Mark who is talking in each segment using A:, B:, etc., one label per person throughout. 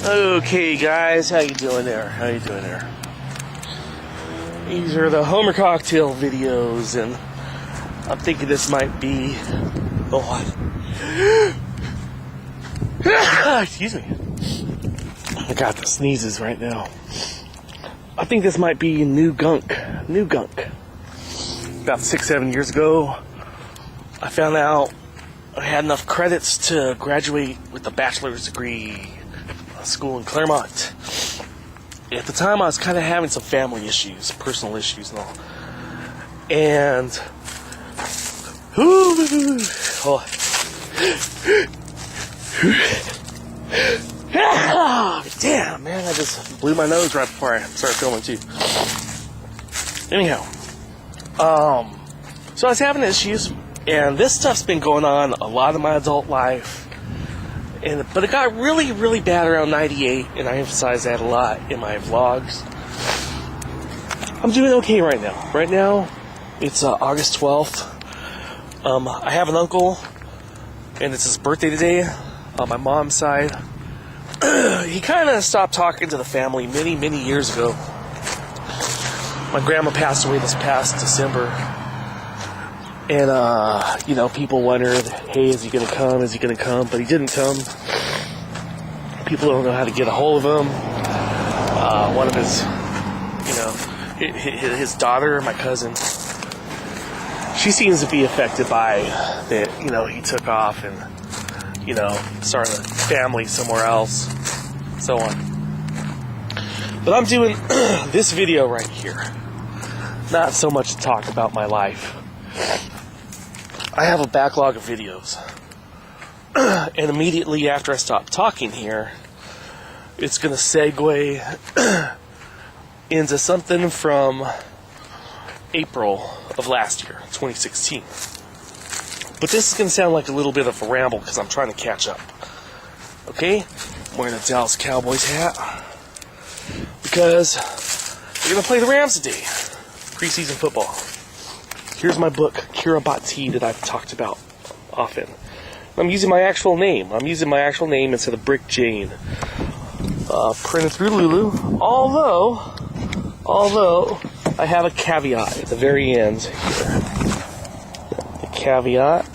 A: Okay, guys, how you doing there? How you doing there? These are the Homer cocktail videos, and I'm thinking this might be. Excuse me. I got the sneezes right now. I think this might be new Gunk. New Gunk. About 6-7 years ago, I found out I had enough credits to graduate with a bachelor's degree. School in Claremont. At the time, I was kind of having some family issues, personal issues and all. And damn, man, I just blew my nose right before I started filming too. Anyhow, so I was having issues, and this stuff's been going on a lot of my adult life. But it got really, really bad around 98, and I emphasize that a lot in my vlogs. I'm doing okay right now. Right now, it's August 12th. I have an uncle, and it's his birthday today on my mom's side. He kind of stopped talking to the family many, many years ago. My grandma passed away this past December. And, people wondered, hey, is he going to come? Is he going to come? But he didn't come. People don't know how to get a hold of him. One of his daughter, my cousin, she seems to be affected by that, he took off and, started a family somewhere else, so on. But I'm doing this video right here. Not so much to talk about my life. I have a backlog of videos, and immediately after I stop talking here, it's going to segue into something from April of last year, 2016. But this is going to sound like a little bit of a ramble because I'm trying to catch up. Okay? I'm wearing a Dallas Cowboys hat because they're going to play the Rams today, preseason football. Here's my book, Kiribati, that I've talked about often. I'm using my actual name. Instead of Brick Jane. Printed through Lulu. Although, I have a caveat at the very end here. The caveat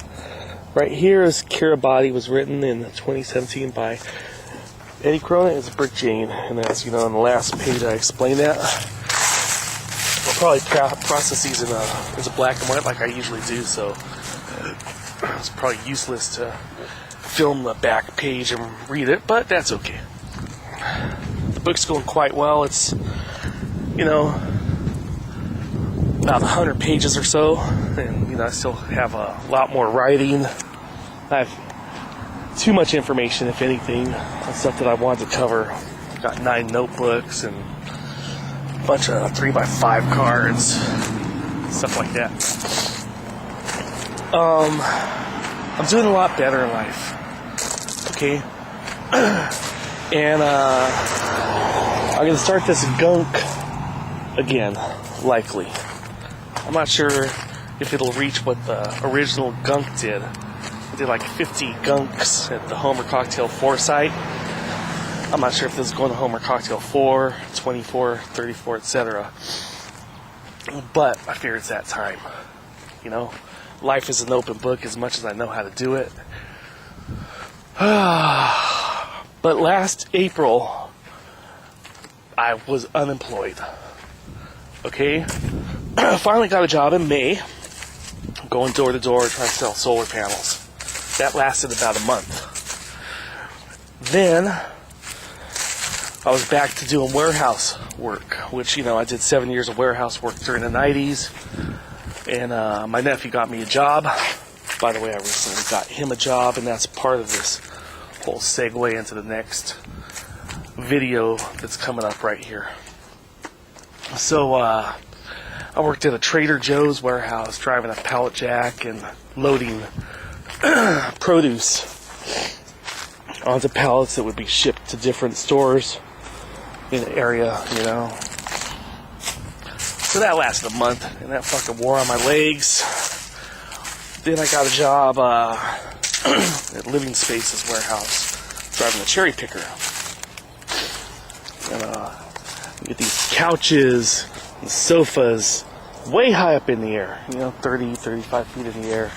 A: right here is Kiribati was written in 2017 by Eddie Cronin. It's Brick Jane. And that's, on the last page I explain that. Probably process these into black and white like I usually do, so it's probably useless to film the back page and read it, but that's okay. The book's going quite well. It's, about 100 pages or so, and, I still have a lot more writing. I have too much information, if anything, on stuff that I wanted to cover. I've got 9 notebooks and bunch of 3x5 cards, stuff like that. I'm doing a lot better in life. Okay? And I'm gonna start this Gunk again, likely. I'm not sure if it'll reach what the original Gunk did. I did like 50 Gunks at the Homer Cocktail 4 site. I'm not sure if this is going to Homer Cocktail 4, 24, 34, etc. But I figure it's that time. Life is an open book as much as I know how to do it. But last April, I was unemployed. Okay? Finally got a job in May, going door to door trying to sell solar panels. That lasted about a month. Then I was back to doing warehouse work, which, I did 7 years of warehouse work during the 90s. And my nephew got me a job. By the way, I recently got him a job, and that's part of this whole segue into the next video that's coming up right here. So I worked at a Trader Joe's warehouse, driving a pallet jack and loading produce onto pallets that would be shipped to different stores in the area, So that lasted a month, and that fucking wore on my legs. Then I got a job at Living Space's warehouse, driving a cherry picker. And you get these couches and sofas way high up in the air, 30, 35 feet in the air.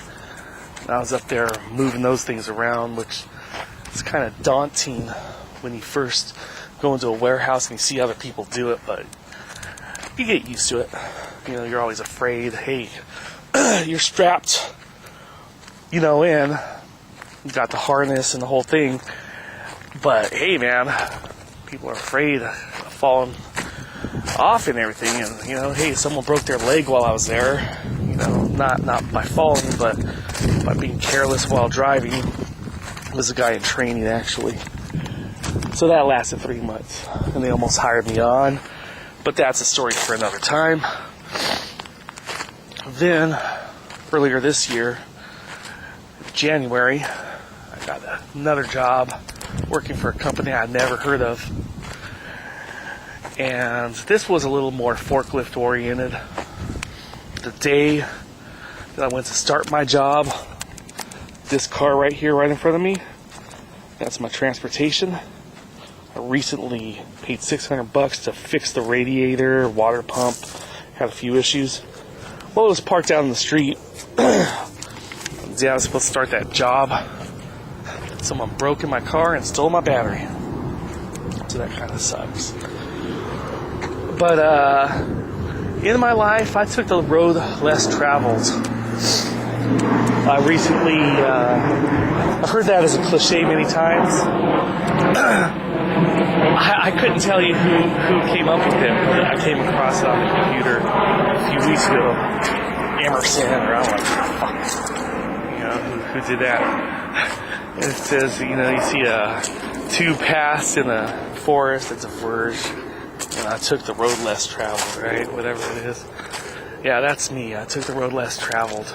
A: And I was up there moving those things around, which is kind of daunting when you first go into a warehouse and you see other people do it, but you get used to it. You're always afraid, hey, you're strapped, in, you got the harness and the whole thing, but hey, man, people are afraid of falling off and everything, and, hey, someone broke their leg while I was there, not by falling, but by being careless while driving. It was a guy in training, actually. So that lasted 3 months, and they almost hired me on, but that's a story for another time. Then, earlier this year, January, I got another job working for a company I'd never heard of. And this was a little more forklift oriented. The day that I went to start my job, this car right here, right in front of me, that's my transportation. I recently paid $600 to fix the radiator, water pump, had a few issues. Well, it was parked out in the street. The day I was supposed to start that job, someone broke in my car and stole my battery. So that kind of sucks. But in my life, I took the road less traveled. I recently, I've heard that as a cliche many times. I couldn't tell you who came up with it. I came across it on the computer a few weeks ago. Emerson, or I don't know, who did that. And it says, you see two paths in a forest that diverge. And I took the road less traveled, right? Whatever it is. Yeah, that's me. I took the road less traveled.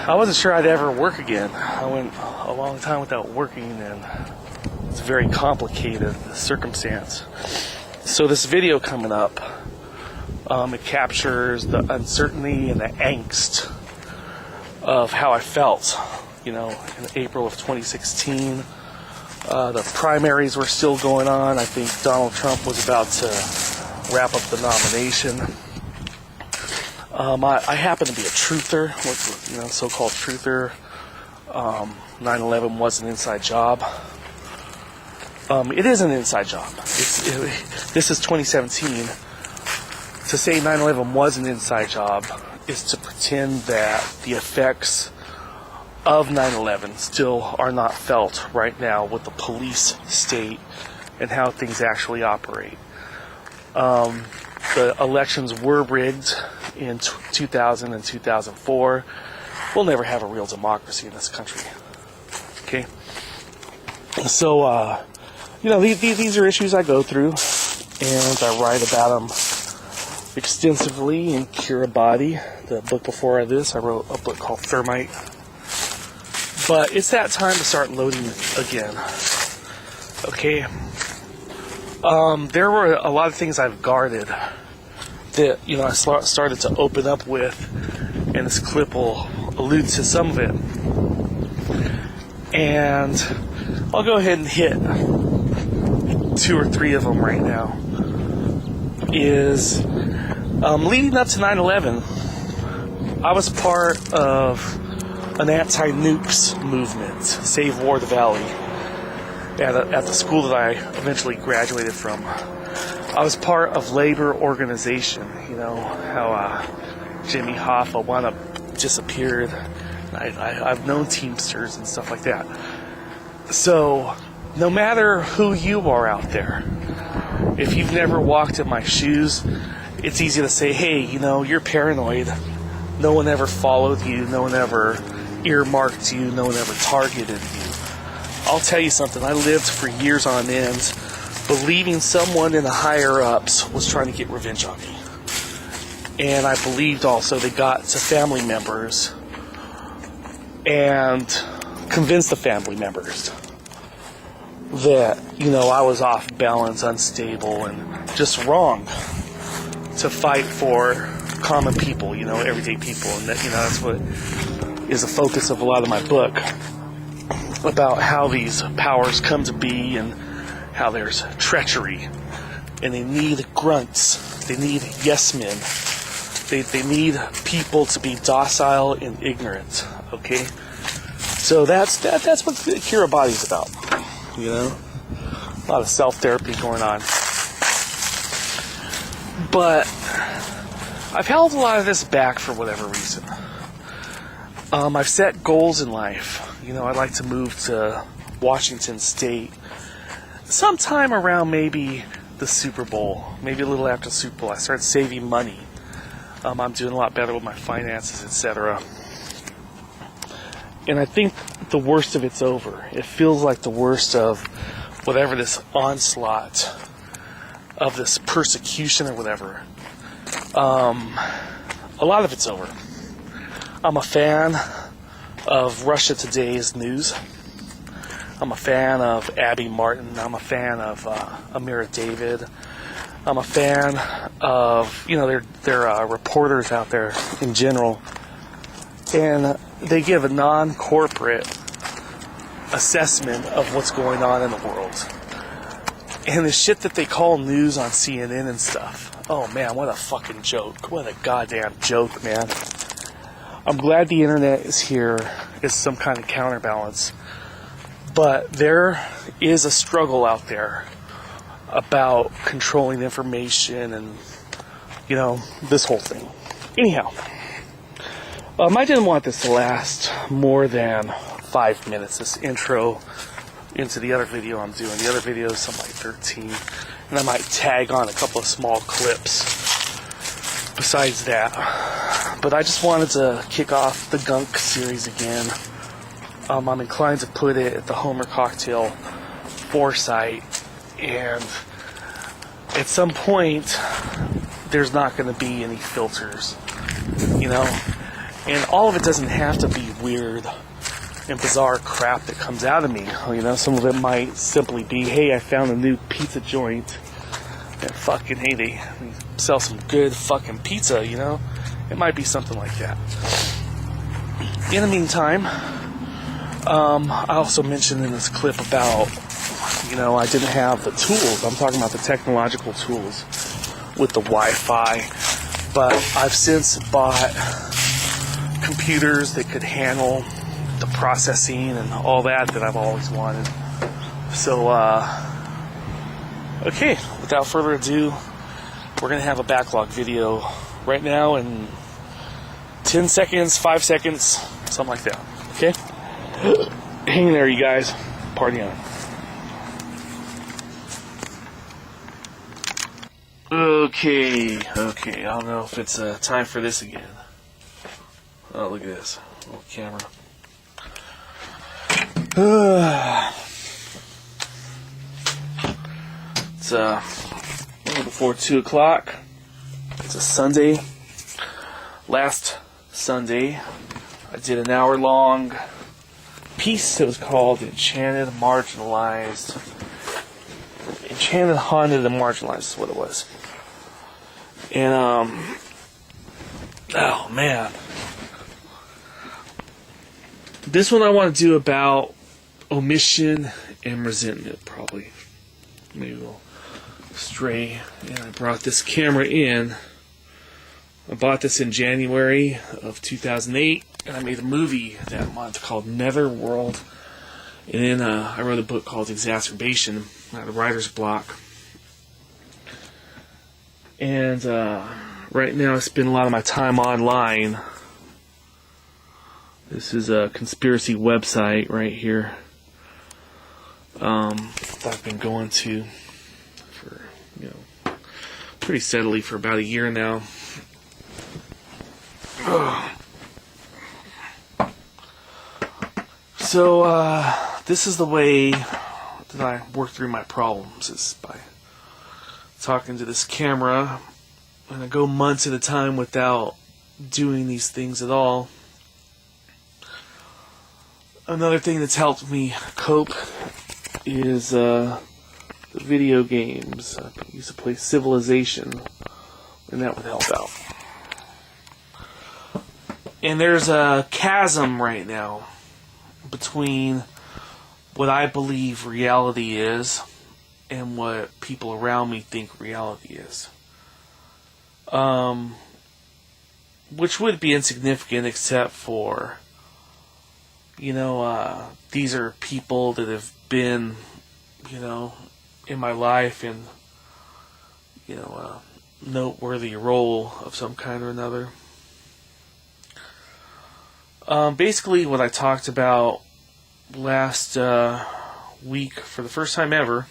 A: I wasn't sure I'd ever work again. I went a long time without working, and it's a very complicated circumstance. So this video coming up, it captures the uncertainty and the angst of how I felt, in April of 2016. The primaries were still going on. I think Donald Trump was about to wrap up the nomination. I happen to be a truther, so-called truther. 9/11 was an inside job. It is an inside job. This is 2017. To say 9/11 was an inside job is to pretend that the effects of 9/11 still are not felt right now with the police state and how things actually operate. The elections were rigged in 2000 and 2004. We'll never have a real democracy in this country. Okay? So, these are issues I go through, and I write about them extensively in Kiribati. The book before this, I wrote a book called Thermite. But it's that time to start loading again. Okay? There were a lot of things I've guarded that, I started to open up with, and this clip will allude to some of it. And I'll go ahead and hit 2 or 3 of them right now. Is leading up to 9/11, I was part of an anti-nukes movement, Save War the Valley, at the school that I eventually graduated from. I was part of labor organization, how Jimmy Hoffa wound up disappeared. I've known Teamsters and stuff like that. So, no matter who you are out there, if you've never walked in my shoes, it's easy to say, hey, you're paranoid. No one ever followed you. No one ever earmarked you. No one ever targeted you. I'll tell you something. I lived for years on end believing someone in the higher-ups was trying to get revenge on me. And I believed also they got to family members and convinced the family members that, I was off balance, unstable, and just wrong to fight for common people, everyday people. And that, that's what is the focus of a lot of my book, about how these powers come to be and how there's treachery, and they need grunts, they need yes men, they need people to be docile and ignorant, okay? So that's what Kiraboti's about, you know? A lot of self-therapy going on. But I've held a lot of this back for whatever reason. I've set goals in life. You know, I'd like to move to Washington State sometime around maybe the Super Bowl, maybe a little after the Super Bowl. I started saving money. I'm doing a lot better with my finances, etc. And I think the worst of it's over. It feels like the worst of whatever this onslaught of this persecution or whatever. A lot of it's over. I'm a fan of Russia Today's news. I'm a fan of Abby Martin. I'm a fan of Amira David. I'm a fan of, you know, they're reporters out there in general. And they give a non-corporate assessment of what's going on in the world. And the shit that they call news on CNN and stuff. Oh man, what a fucking joke. What a goddamn joke, man. I'm glad the internet is here as some kind of counterbalance. But there is a struggle out there about controlling information and, you know, this whole thing. Anyhow, I didn't want this to last more than 5 minutes, this intro into the other video I'm doing. The other video is something like 13, and I might tag on a couple of small clips besides that. But I just wanted to kick off the Gunk series again. I'm inclined to put it at the Homer Cocktail foresight, and at some point there's not going to be any filters, you know, and all of it doesn't have to be weird and bizarre crap that comes out of me. You know, some of it might simply be, hey, I found a new pizza joint and fucking, hey, they sell some good fucking pizza, you know. It might be something like that. In the meantime, I also mentioned in this clip about, you know, I didn't have the tools. I'm talking about the technological tools with the Wi-Fi, but I've since bought computers that could handle the processing and all that I've always wanted. So, okay, without further ado, we're going to have a backlog video right now in 10 seconds, 5 seconds, something like that, okay? Hang in there, you guys. Party on. Okay, I don't know if it's time for this again. Oh, look at this little camera. It's a little before 2 o'clock. It's a Sunday. Last Sunday, I did an hour-long piece that was called Enchanted, Marginalized. Enchanted, Haunted, and Marginalized is what it was. And, oh man. This one I want to do about omission and resentment, probably. Maybe we'll stray. And I brought this camera in. I bought this in January of 2008, and I made a movie that month called Netherworld. And then I wrote a book called Exacerbation. I had a writer's block. And right now I spend a lot of my time online. This is a conspiracy website right here that I've been going to for, you know, pretty steadily for about a year now. So, this is the way that I work through my problems, is by talking to this camera, and I go months at a time without doing these things at all. Another thing that's helped me cope is the video games. I used to play Civilization, and that would help out. And there's a chasm right now between what I believe reality is and what people around me think reality is. Which would be insignificant except for, these are people that have been, in my life in, a noteworthy role of some kind or another. Basically, what I talked about last week for the first time ever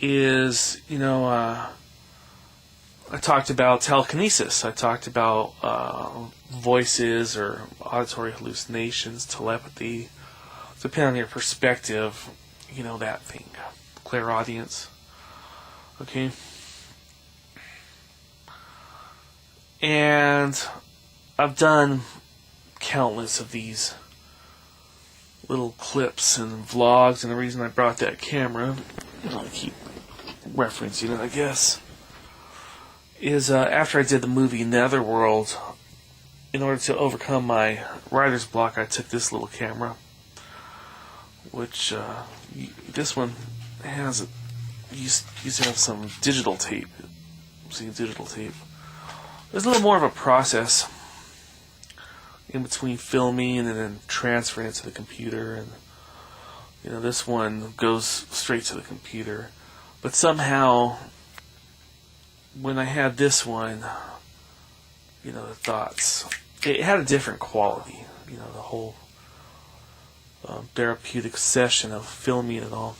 A: is, I talked about telekinesis. I talked about voices or auditory hallucinations, telepathy. Depending on your perspective, that thing. Clairaudience. Okay? And I've done countless of these little clips and vlogs, and the reason I brought that camera, I keep referencing it, I guess, is after I did the movie Netherworld, in order to overcome my writer's block, I took this little camera, which this one has used to have some digital tape. See, digital tape. There's a little more of a process in between filming and then transferring it to the computer, and this one goes straight to the computer. But somehow, when I had this one, the thoughts, it had a different quality. The whole therapeutic session of filming it all.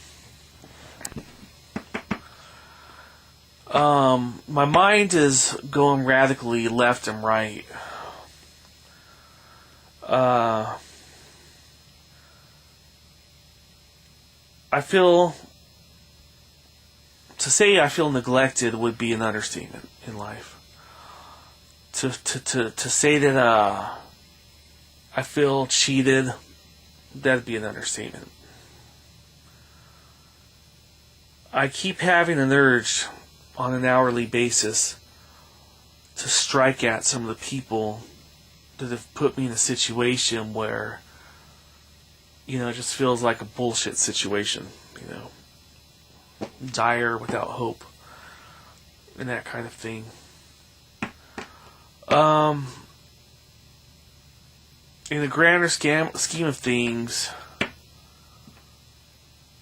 A: My mind is going radically left and right. To say I feel neglected would be an understatement in life. To say that I feel cheated, that'd be an understatement. I keep having an urge on an hourly basis to strike at some of the people that have put me in a situation where, it just feels like a bullshit situation, dire, without hope, and that kind of thing. In the grander scheme of things,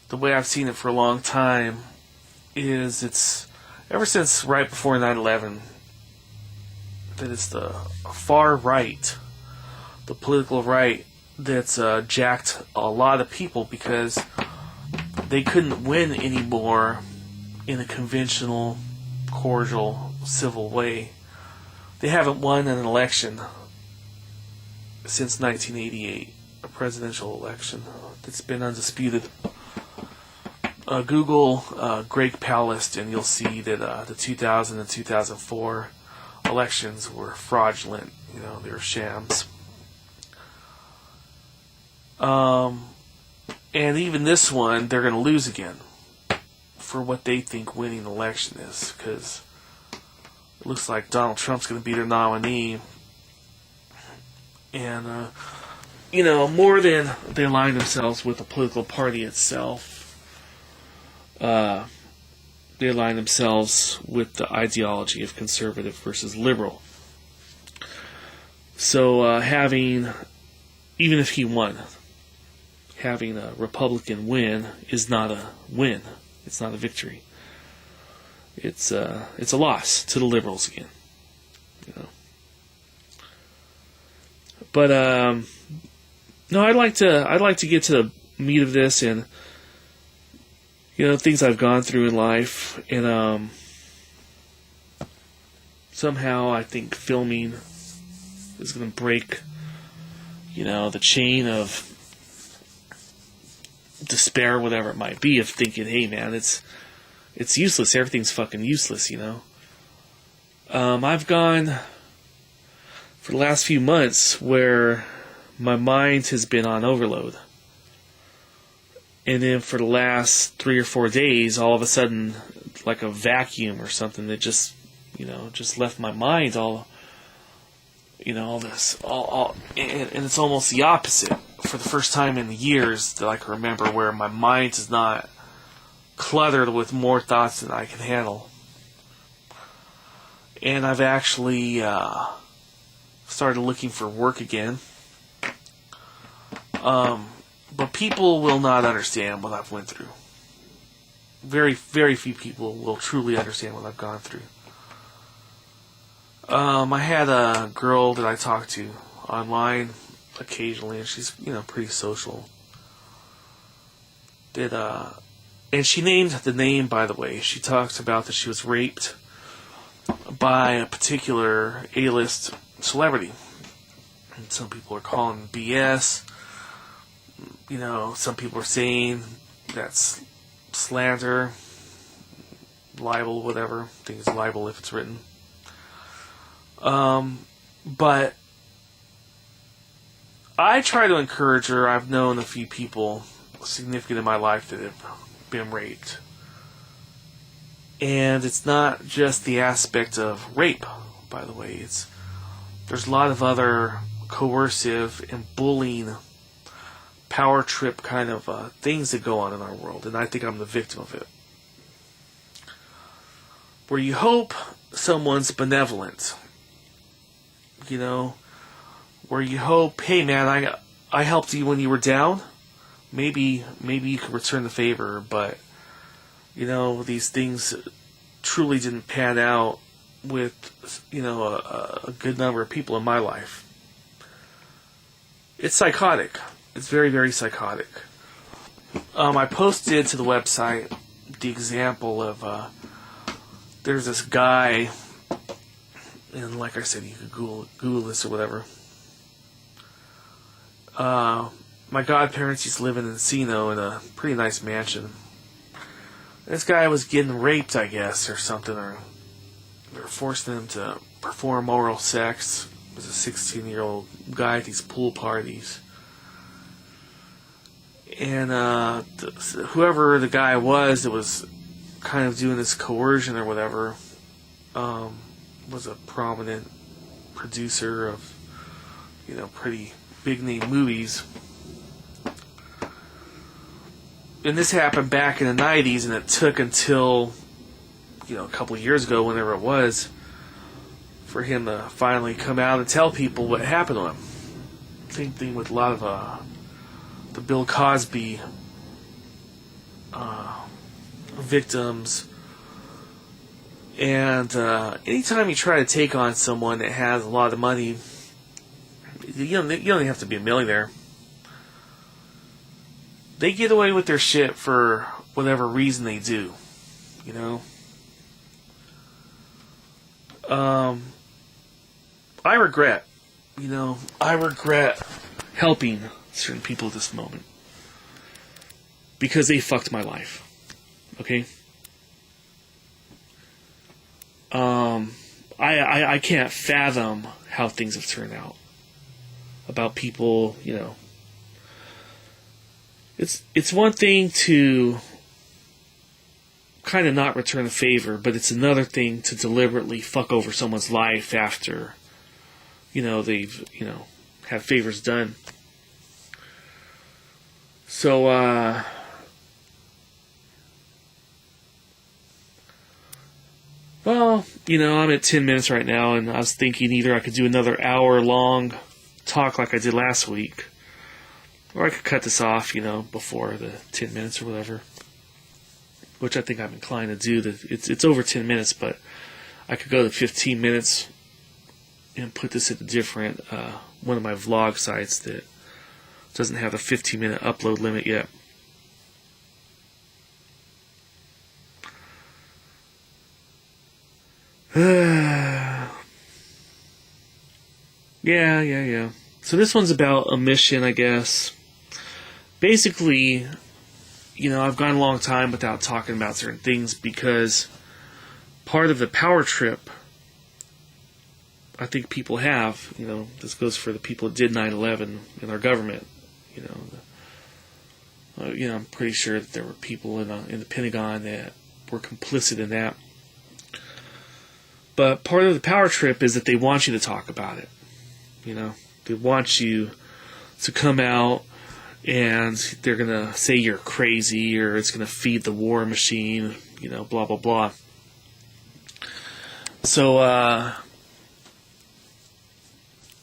A: the way I've seen it for a long time is it's ever since right before 9/11 that it's the far right, the political right, that's jacked a lot of people because they couldn't win anymore in a conventional, cordial, civil way. They haven't won an election since 1988, a presidential election that's been undisputed. Google Greg Palast, and you'll see that the 2000 and 2004 elections were fraudulent. They were shams. And even this one, they're going to lose again for what they think winning the election is, because it looks like Donald Trump's going to be their nominee. And, more than they align themselves with the political party itself, they align themselves with the ideology of conservative versus liberal. So even if he won, having a Republican win is not a win. It's not a victory. It's a loss to the liberals again. But no, I'd like to get to the meat of this and things I've gone through in life, and somehow I think filming is going to break the chain of despair, whatever it might be, of thinking, hey man, it's useless, everything's fucking useless. I've gone for the last few months where my mind has been on overload. And then for the last 3 or 4 days, all of a sudden, like a vacuum or something that just left my mind all this, and it's almost the opposite. For the first time in years that I can remember, where my mind is not cluttered with more thoughts than I can handle. And I've actually started looking for work again. But people will not understand what I've went through. Very, very few people will truly understand what I've gone through. I had a girl that I talked to online occasionally, and she's, pretty social. And she named the name, by the way. She talks about that she was raped by a particular A-list celebrity. And some people are calling BS. Some people are saying that's slander, libel, whatever. I think it's libel if it's written. But I try to encourage her. I've known a few people significant in my life that have been raped. And it's not just the aspect of rape, by the way. There's a lot of other coercive and bullying, power trip kind of things that go on in our world. And I think I'm the victim of it. Where you hope someone's benevolent. Where you hope, hey man, I helped you when you were down. Maybe you could return the favor, but these things truly didn't pan out with a good number of people in my life. It's psychotic. It's very, very psychotic. I posted to the website the example of there's this guy, and like I said, you could Google this or whatever. My godparents used to live in Encino in a pretty nice mansion. This guy was getting raped, I guess, or something, or they were forcing him to perform oral sex. He was a 16-year-old guy at these pool parties. And whoever the guy was that was kind of doing this coercion or whatever was a prominent producer of, pretty big-name movies. And this happened back in the 90s, and it took until, a couple of years ago, whenever it was, for him to finally come out and tell people what happened to him. Same thing with a lot of the Bill Cosby victims. And anytime you try to take on someone that has a lot of money, you don't even have to be a millionaire. They get away with their shit for whatever reason they do, I regret helping certain people at this moment because they fucked my life. Okay? I can't fathom how things have turned out. About people, It's one thing to kind of not return a favor, but it's another thing to deliberately fuck over someone's life after, they've, had favors done. So, I'm at 10 minutes right now, and I was thinking either I could do another hour-long talk like I did last week, or I could cut this off, before the 10 minutes or whatever, which I think I'm inclined to do. It's over 10 minutes, but I could go to 15 minutes and put this at a different, one of my vlog sites that doesn't have a 15-minute upload limit yet. Yeah. So this one's about a mission, I guess. Basically, I've gone a long time without talking about certain things because part of the power trip I think people have, this goes for the people that did 9/11 in our government, I'm pretty sure that there were people in the Pentagon that were complicit in that. But part of the power trip is that they want you to talk about it. They want you to come out and they're gonna say you're crazy, or it's gonna feed the war machine, blah blah blah. So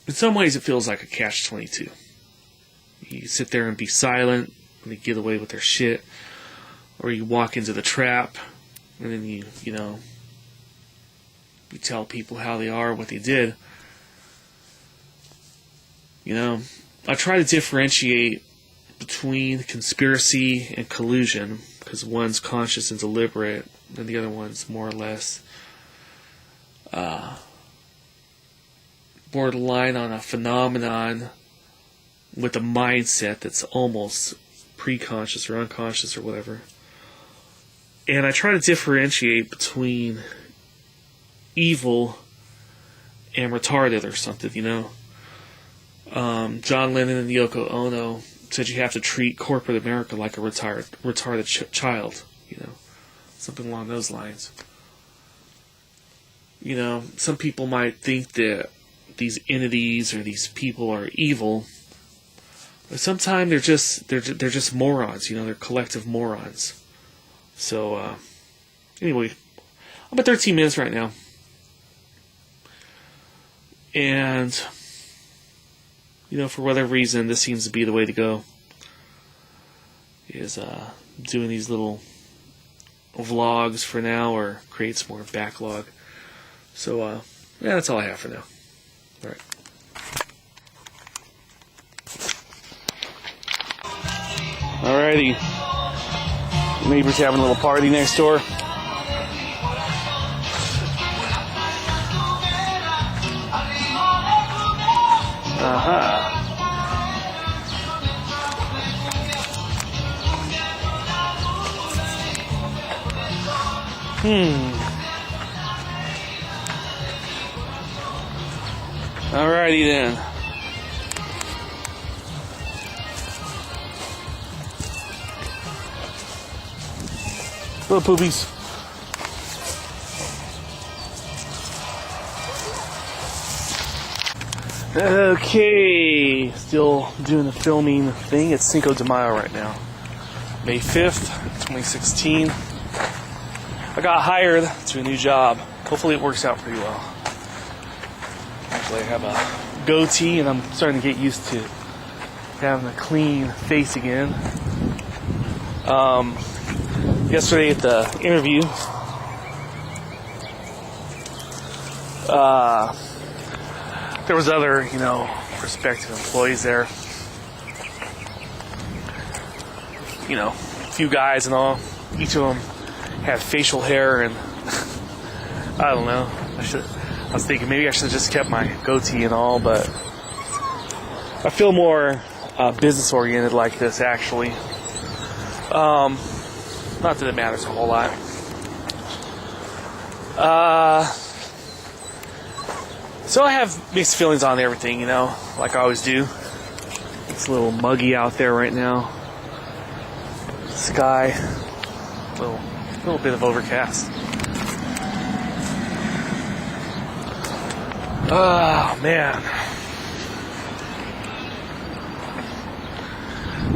A: in some ways it feels like a catch-22. You sit there and be silent and they get away with their shit, or you walk into the trap and then you tell people how they are, what they did. I try to differentiate between conspiracy and collusion, because one's conscious and deliberate, and the other one's more or less borderline on a phenomenon with a mindset that's almost preconscious or unconscious or whatever. And I try to differentiate between evil and retarded or something, John Lennon and Yoko Ono said you have to treat corporate America like a retarded child, something along those lines. Some people might think that these entities or these people are evil, but sometimes they're just morons. They're collective morons. So anyway, I'm at 13 minutes right now, and for whatever reason, this seems to be the way to go. Is doing these little vlogs for now, or create some more backlog. So that's all I have for now. All right. Alrighty. Neighbors having a little party next door. Alrighty then. Little poopies. Okay, still doing the filming thing. It's Cinco de Mayo right now. May 5th, 2016. I got hired to a new job. Hopefully it works out pretty well. Actually, I have a goatee and I'm starting to get used to having a clean face again. Yesterday at the interview, there was other, prospective employees there. A few guys and all. Each of them had facial hair, and I don't know. I was thinking maybe I should have just kept my goatee and all, but I feel more business oriented like this, actually. Not that it matters a whole lot. So I have mixed feelings on everything, like I always do. It's a little muggy out there right now. Sky, a little bit of overcast. Oh man,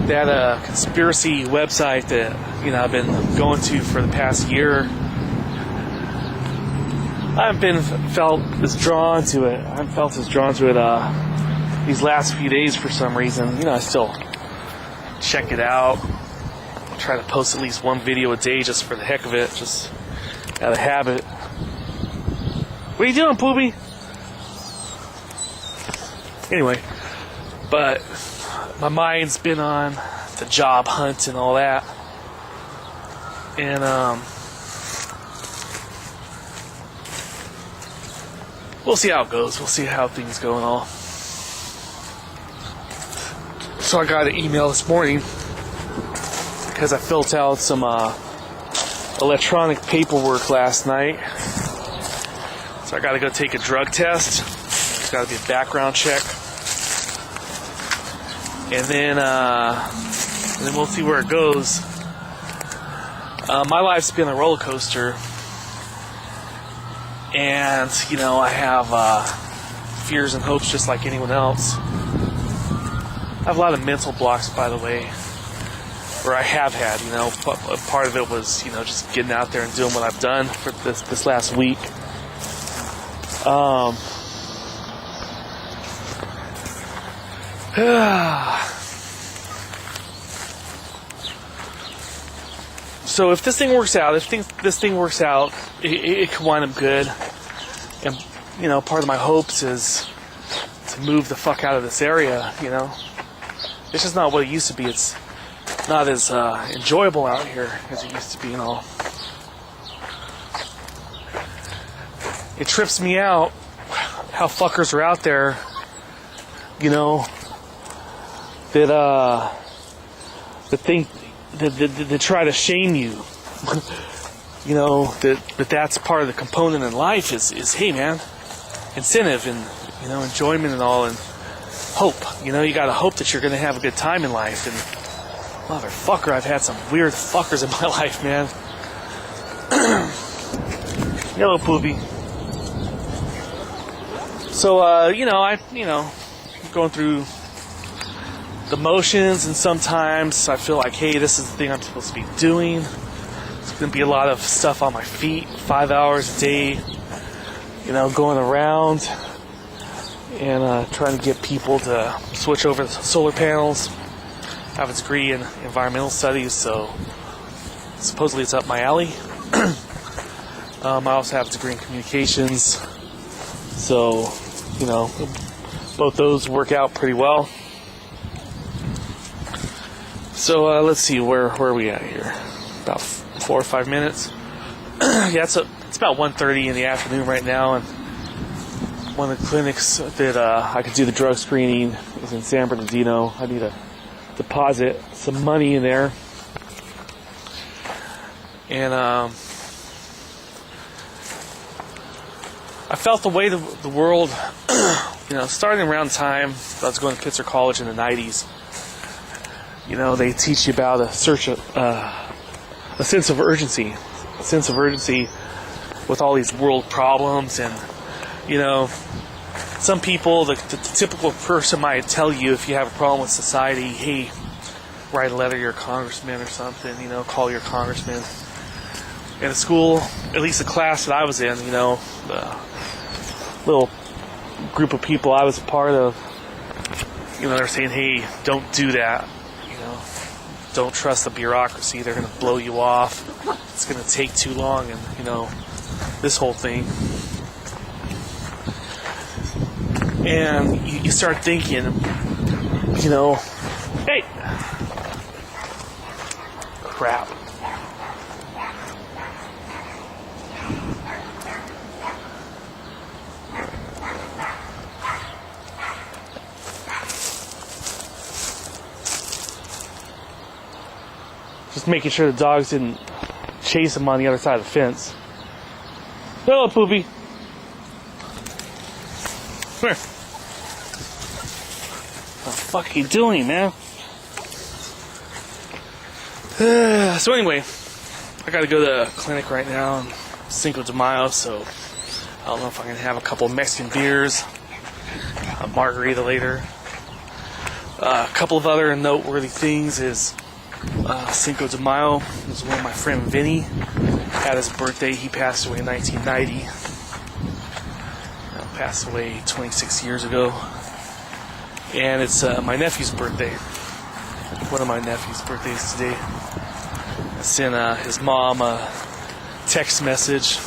A: that conspiracy website that I've been going to for the past year. I haven't felt as drawn to it these last few days for some reason. I still check it out. Try to post at least one video a day just for the heck of it, just out of habit. What are you doing, Poopy? Anyway, but my mind's been on the job hunt and all that. And we'll see how it goes. We'll see how things go and all. So I got an email this morning because I filled out some electronic paperwork last night. So I got to go take a drug test. There's got to be a background check. And then we'll see where it goes. My life's been a roller coaster. And, I have fears and hopes just like anyone else. I have a lot of mental blocks, by the way, or I have had, part of it was, just getting out there and doing what I've done for this last week. So if this thing works out, it could wind up good. And, part of my hopes is to move the fuck out of this area, It's just not what it used to be. It's not as enjoyable out here as it used to be and all. It trips me out how fuckers are out there, that think that try to shame you. That's part of the component in life is hey man, incentive and enjoyment and all, and hope. You gotta hope that you're gonna have a good time in life. And motherfucker, I've had some weird fuckers in my life, man. Yellow poopy. So going through the motions, and sometimes I feel like, hey, this is the thing I'm supposed to be doing. It's going to be a lot of stuff on my feet, 5 hours a day, going around and trying to get people to switch over to solar panels. I have a degree in environmental studies, so supposedly it's up my alley. I also have a degree in communications, so, both those work out pretty well. So let's see, where are we at here? About 4 or 5 minutes. Yeah, it's about 1:30 in the afternoon right now, and one of the clinics that I could do the drug screening is in San Bernardino. I need to deposit some money in there, and I felt the way the world, starting around the time I was going to Pitzer College in the 90s. They teach you about a sense of urgency with all these world problems. And, some people, the typical person might tell you if you have a problem with society, hey, write a letter to your congressman or something, call your congressman. In a school, at least the class that I was in, the little group of people I was a part of, they're saying, hey, don't do that. Don't trust the bureaucracy. They're going to blow you off. It's going to take too long, and this whole thing. And you start thinking, hey, crap. Just making sure the dogs didn't chase him on the other side of the fence. Hello, Poopy. Come here. What the fuck are you doing, man? So anyway, I gotta go to the clinic right now on Cinco de Mayo, so I don't know if I can have a couple of Mexican beers, a margarita later. A couple of other noteworthy things is Cinco de Mayo was when my friend Vinny had his birthday. He passed away in 1990. Passed away 26 years ago. And it's my nephew's birthday. One of my nephew's birthdays today. I sent his mom a text message.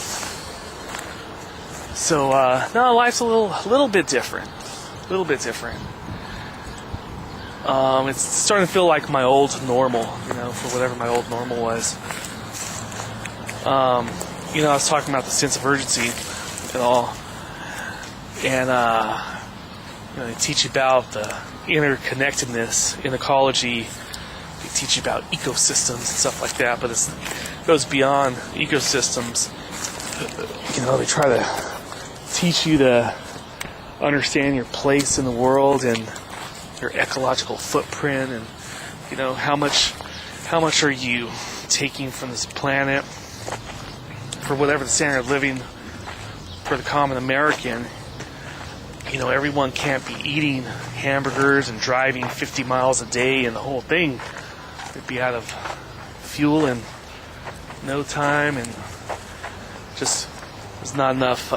A: So, no, life's a little bit different. A little bit different. It's starting to feel like my old normal, for whatever my old normal was. I was talking about the sense of urgency and all. And, they teach you about the interconnectedness in ecology. They teach you about ecosystems and stuff like that, but it goes beyond ecosystems. They try to teach you to understand your place in the world and your ecological footprint, and how much are you taking from this planet for whatever the standard of living for the common American. you know, everyone can't be eating hamburgers and driving 50 miles a day and the whole thing. They'd be out of fuel in no time, and just there's not enough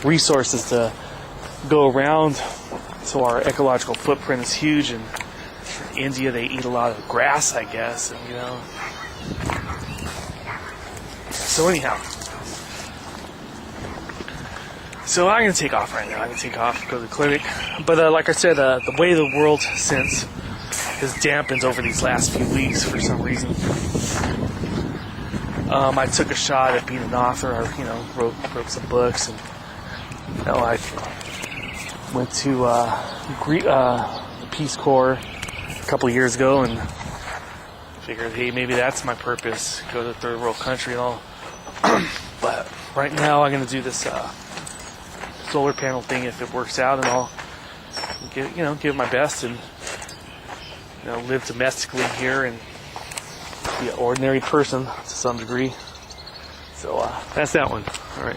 A: resources to go around. So our ecological footprint is huge. And in India, they eat a lot of grass, I guess, and, you know. So anyhow, so I'm going to take off right now. I'm going to take off, go to the clinic. But like I said, the way the world since has dampened over these last few weeks for some reason. I took a shot at being an author. I, you know, wrote some books, and you know, I went to the Peace Corps a couple of years ago, and figured, hey, maybe that's my purpose. Go to a third world country and all. But right now, I'm going to do this solar panel thing if it works out, and I'll give it my best, and you know, live domestically here and be an ordinary person to some degree. So that's that one. All right.